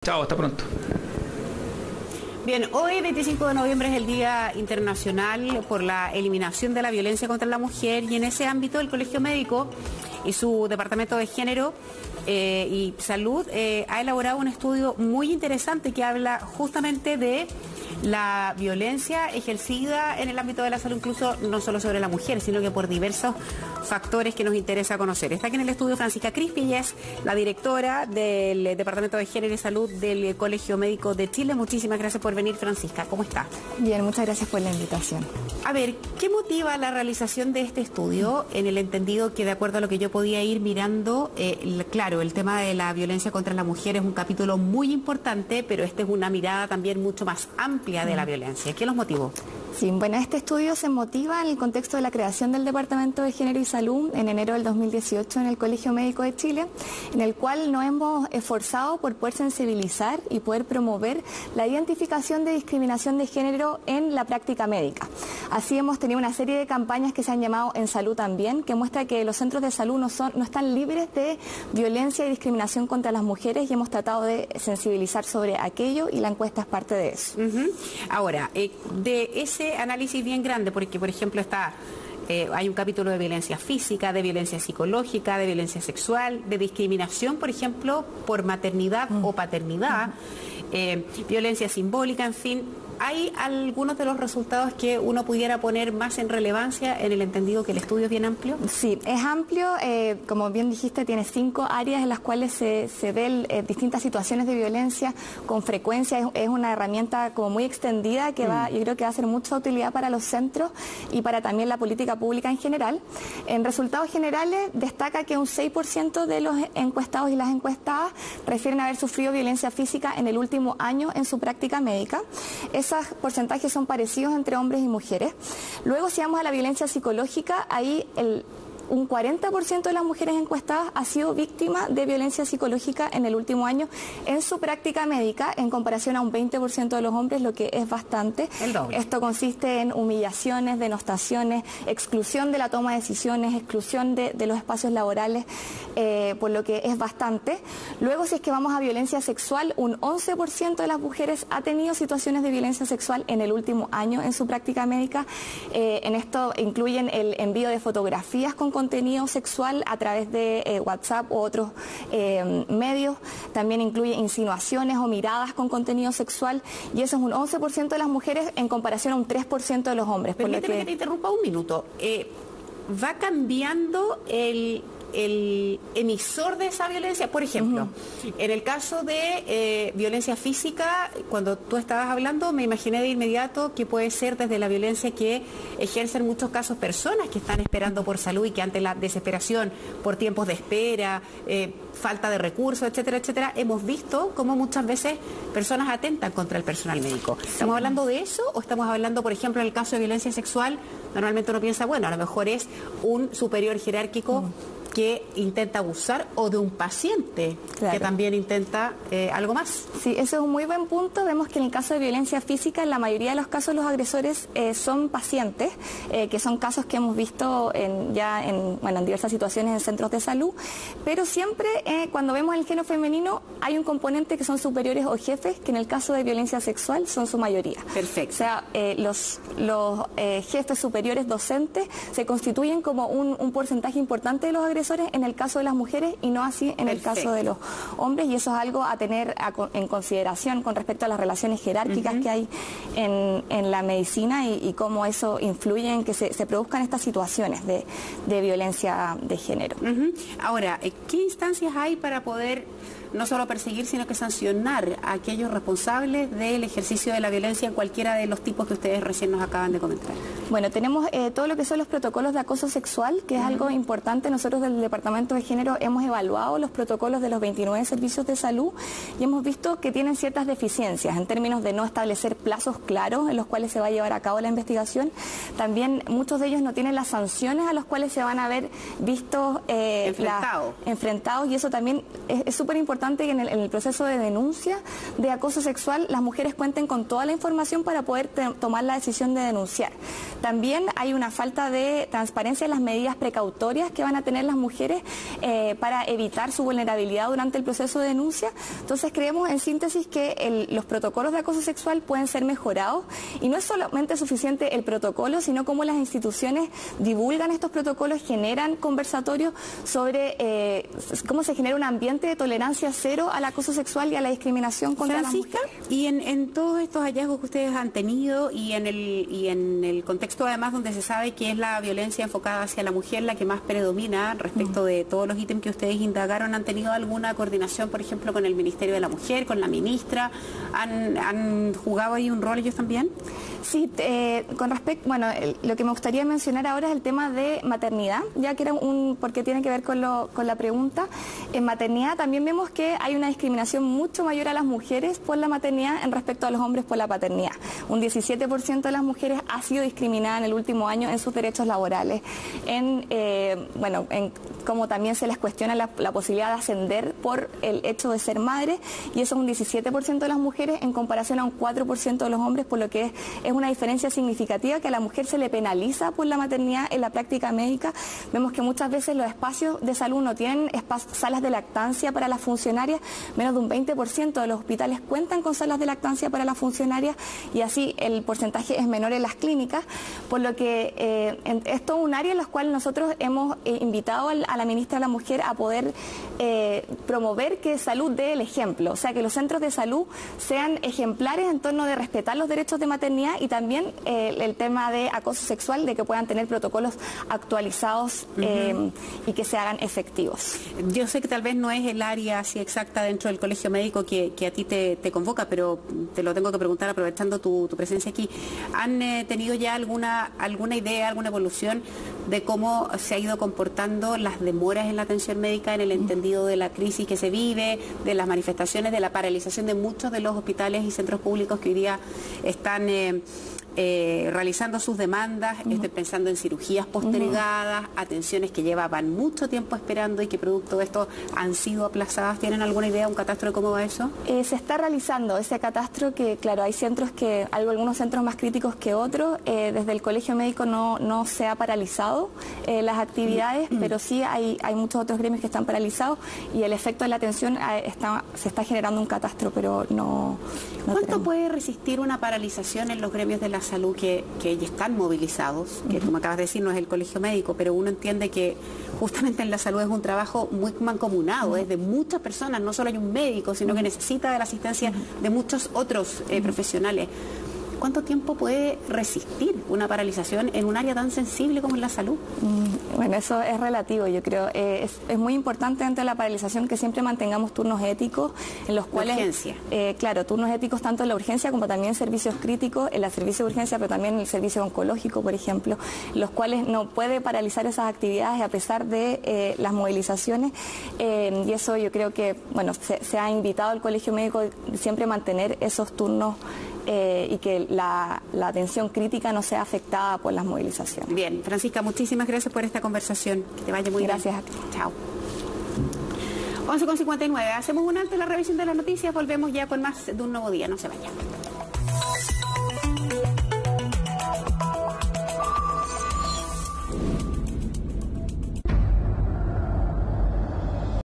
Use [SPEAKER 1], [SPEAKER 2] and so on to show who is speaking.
[SPEAKER 1] Chao, hasta pronto.
[SPEAKER 2] Bien, hoy 25 de noviembre es el Día Internacional por la Eliminación de la Violencia contra la Mujer, y en ese ámbito el Colegio Médico y su Departamento de Género y Salud ha elaborado un estudio muy interesante que habla justamente de la violencia ejercida en el ámbito de la salud, incluso no solo sobre la mujer, sino que por diversos factores que nos interesa conocer. Está aquí en el estudio Francisca Crispi, ella es la directora del Departamento de Género y Salud del Colegio Médico de Chile. Muchísimas gracias por venir, Francisca. ¿Cómo está?
[SPEAKER 3] Bien, muchas gracias por la invitación.
[SPEAKER 2] A ver, ¿qué motiva la realización de este estudio? En el entendido que, de acuerdo a lo que yo podía ir mirando, claro, el tema de la violencia contra la mujer es un capítulo muy importante, pero esta es una mirada también mucho más amplia de la violencia. ¿Qué los motivó?
[SPEAKER 3] Sí, bueno, este estudio se motiva en el contexto de la creación del Departamento de Género y Salud en enero del 2018 en el Colegio Médico de Chile, en el cual nos hemos esforzado por poder sensibilizar y poder promover la identificación de discriminación de género en la práctica médica. Así hemos tenido una serie de campañas que se han llamado En Salud También, que muestra que los centros de salud no están libres de violencia y discriminación contra las mujeres, y hemos tratado de sensibilizar sobre aquello, y la encuesta es parte de eso.
[SPEAKER 2] Ahora, de ese análisis bien grande, porque por ejemplo hay un capítulo de violencia física, de violencia psicológica, de violencia sexual, de discriminación, por ejemplo, por maternidad o paternidad, violencia simbólica, en fin. ¿Hay algunos de los resultados que uno pudiera poner más en relevancia en el entendido que el estudio es bien amplio?
[SPEAKER 3] Sí, es amplio, como bien dijiste, tiene 5 áreas en las cuales se ven distintas situaciones de violencia con frecuencia. Es una herramienta como muy extendida que yo creo que va a ser mucha utilidad para los centros y para también la política pública en general. En resultados generales destaca que un 6% de los encuestados y las encuestadas refieren a haber sufrido violencia física en el último año en su práctica médica. Esos porcentajes son parecidos entre hombres y mujeres. Luego, si vamos a la violencia psicológica, ahí un 40% de las mujeres encuestadas ha sido víctima de violencia psicológica en el último año en su práctica médica, en comparación a un 20% de los hombres, lo que es bastante.
[SPEAKER 2] El doble.
[SPEAKER 3] Esto consiste en humillaciones, denostaciones, exclusión de la toma de decisiones, exclusión de los espacios laborales, por lo que es bastante. Luego, si es que vamos a violencia sexual, un 11% de las mujeres ha tenido situaciones de violencia sexual en el último año en su práctica médica. En esto incluyen el envío de fotografías con contenido sexual a través de WhatsApp u otros medios. También incluye insinuaciones o miradas con contenido sexual, y eso es un 11% de las mujeres en comparación a un 3% de los hombres.
[SPEAKER 2] Permíteme que te interrumpa un minuto. ¿Va cambiando el emisor de esa violencia? Por ejemplo, en el caso de violencia física, cuando tú estabas hablando, me imaginé de inmediato que puede ser desde la violencia que ejercen en muchos casos personas que están esperando por salud y que ante la desesperación por tiempos de espera, falta de recursos, etcétera, etcétera, hemos visto cómo muchas veces personas atentan contra el personal médico. ¿Estamos hablando de eso o estamos hablando, por ejemplo, en el caso de violencia sexual? Normalmente uno piensa, bueno, a lo mejor es un superior jerárquico que intenta abusar, o de un paciente que también intenta algo más.
[SPEAKER 3] Sí, eso es un muy buen punto. Vemos que en el caso de violencia física, en la mayoría de los casos los agresores son pacientes, que son casos que hemos visto en diversas situaciones en centros de salud, pero siempre cuando vemos el género femenino hay un componente que son superiores o jefes, que en el caso de violencia sexual son su mayoría.
[SPEAKER 2] Perfecto.
[SPEAKER 3] O sea, los jefes superiores docentes se constituyen como un porcentaje importante de los agresores en el caso de las mujeres, y no así en el caso de los hombres, y eso es algo a tener en consideración con respecto a las relaciones jerárquicas que hay en la medicina, y cómo eso influye en que se produzcan estas situaciones de violencia de género.
[SPEAKER 2] Ahora, ¿qué instancias hay para poder no solo perseguir, sino que sancionar a aquellos responsables del ejercicio de la violencia en cualquiera de los tipos que ustedes recién nos acaban de comentar?
[SPEAKER 3] Bueno, tenemos todo lo que son los protocolos de acoso sexual, que es algo importante. Nosotros del Departamento de Género hemos evaluado los protocolos de los 29 servicios de salud y hemos visto que tienen ciertas deficiencias en términos de no establecer plazos claros en los cuales se va a llevar a cabo la investigación. También muchos de ellos no tienen las sanciones a las cuales se van a ver vistos enfrentados, y eso también es súper importante importante que en el proceso de denuncia de acoso sexual las mujeres cuenten con toda la información para poder tomar la decisión de denunciar. También hay una falta de transparencia en las medidas precautorias que van a tener las mujeres para evitar su vulnerabilidad durante el proceso de denuncia. Entonces creemos en síntesis que los protocolos de acoso sexual pueden ser mejorados y no es solamente suficiente el protocolo, sino cómo las instituciones divulgan estos protocolos, generan conversatorios sobre cómo se genera un ambiente de tolerancia cero al acoso sexual y a la discriminación contra las mujeres.
[SPEAKER 2] Y en todos estos hallazgos que ustedes han tenido y en el contexto además donde se sabe que es la violencia enfocada hacia la mujer la que más predomina respecto de todos los ítems que ustedes indagaron, ¿han tenido alguna coordinación, por ejemplo, con el Ministerio de la Mujer, con la ministra? ¿Han jugado ahí un rol ellos también?
[SPEAKER 3] Sí, con respecto, bueno, lo que me gustaría mencionar ahora es el tema de maternidad, ya que era porque tiene que ver con la pregunta. En maternidad también vemos que hay una discriminación mucho mayor a las mujeres por la maternidad en respecto a los hombres por la paternidad. Un 17% de las mujeres ha sido discriminada en el último año en sus derechos laborales, en cómo también se les cuestiona la posibilidad de ascender por el hecho de ser madre, y eso es un 17% de las mujeres en comparación a un 4% de los hombres, por lo que es una diferencia significativa que a la mujer se le penaliza por la maternidad en la práctica médica. Vemos que muchas veces los espacios de salud no tienen salas de lactancia para las funcionarias, menos de un 20% de los hospitales cuentan con salas de lactancia para las funcionarias y así el porcentaje es menor en las clínicas, por lo que es todo un área en la cual nosotros hemos invitado a la ministra de la Mujer a poder promover que salud dé el ejemplo, o sea, que los centros de salud sean ejemplares en torno de respetar los derechos de maternidad y también el tema de acoso sexual, de que puedan tener protocolos actualizados y que se hagan efectivos.
[SPEAKER 2] Yo sé que tal vez no es el área así exacta dentro del colegio médico que a ti te convoca, pero te lo tengo que preguntar aprovechando tu presencia aquí. ¿Han tenido ya alguna idea, alguna evolución de cómo se ha ido comportando las demoras en la atención médica en el entendido de la crisis que se vive, de las manifestaciones, de la paralización de muchos de los hospitales y centros públicos que hoy día están realizando sus demandas, pensando en cirugías postergadas, atenciones que llevaban mucho tiempo esperando y que producto de esto han sido aplazadas? ¿Tienen alguna idea, un catastro de cómo va eso?
[SPEAKER 3] Se está realizando ese catastro que, claro, hay centros algunos centros más críticos que otros. Desde el Colegio Médico no se ha paralizado las actividades, pero sí hay muchos otros gremios que están paralizados y el efecto de la atención se está generando un catastro, pero no
[SPEAKER 2] ¿Cuánto
[SPEAKER 3] tenemos.
[SPEAKER 2] puede resistir una paralización en los gremios de la salud que ya están movilizados? Que tú me acabas de decir, no es el colegio médico, pero uno entiende que justamente en la salud es un trabajo muy mancomunado, es de muchas personas, no solo hay un médico, sino que necesita de la asistencia de muchos otros profesionales. ¿Cuánto tiempo puede resistir una paralización en un área tan sensible como es la salud?
[SPEAKER 3] Bueno, eso es relativo, yo creo. Es muy importante dentro de la paralización que siempre mantengamos turnos éticos en los cuales...
[SPEAKER 2] Urgencia.
[SPEAKER 3] Claro, turnos éticos tanto en la urgencia como también en servicios críticos, en el servicio de urgencia, pero también en el servicio oncológico, por ejemplo, los cuales no puede paralizar esas actividades a pesar de las movilizaciones. Y eso yo creo que, bueno, se ha invitado al Colegio Médico siempre a mantener esos turnos y que la atención crítica no sea afectada por las movilizaciones.
[SPEAKER 2] Bien, Francisca, muchísimas gracias por esta conversación. Que te vaya muy bien.
[SPEAKER 3] Gracias a ti.
[SPEAKER 2] Chao. 11:59. Hacemos un alto en la revisión de las noticias. Volvemos ya con más de Un Nuevo Día. No se vayan.